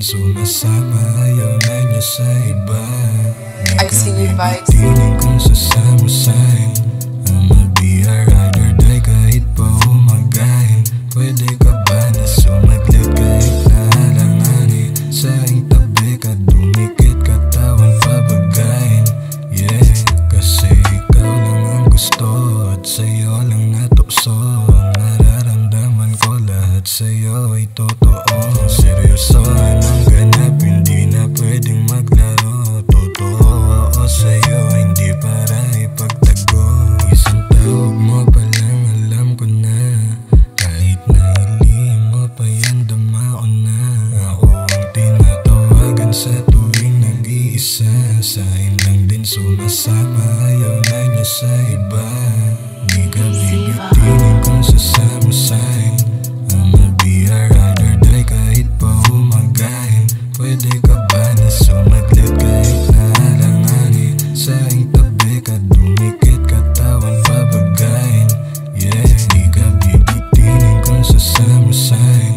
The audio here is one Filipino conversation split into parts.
Sumasama, ayaw na niya sa iba. I see you vibes. Tingin kong sasamusay. I'ma be a ride or die kahit pa umagahin. Pwede ka ba na sumaglit kahit nahalanganin? Sa iyong tabi ka dumikit, katawan pabagayin. Yeah, kasi ikaw lang ang gusto at sa'yo lang natukso. Ang nararamdaman ko lahat sa'yo ay totoo. Seryosohan ang ganap, hindi na pwedeng maglaro. Totoo, oo sa'yo, hindi para ipagtago. Isang tawag mo pa lang, alam ko na. Kahit na hilingin mo pa yan, dama ko na. Ako ang tinatawagan sa tuwing nag-iisa. Sa'kin lang din sumasama, ayaw na niya sa iba. Di ka bibitinin kung sasama sa'kin. I'ma be a ride or die kahit pa umagahin. Pwede ka ba na sumaglit kahit nahalanganin? Sa iyong tabi ka dumikit, katawan pabagayin. Yeah, di ka bibitinin kung sasama sa'kin.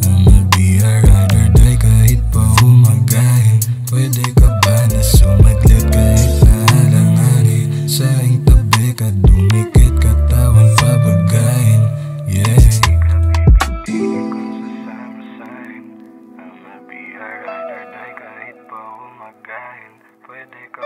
I'ma be a ride or die kahit pa umagahin. Pwede ka ba na sumaglit kahit nahalanganin? Sa iyong tabi ka dumikit, katawan pabagayin. Yeah, I'ma be a ride or die kahit pa umagahin. Pwede ka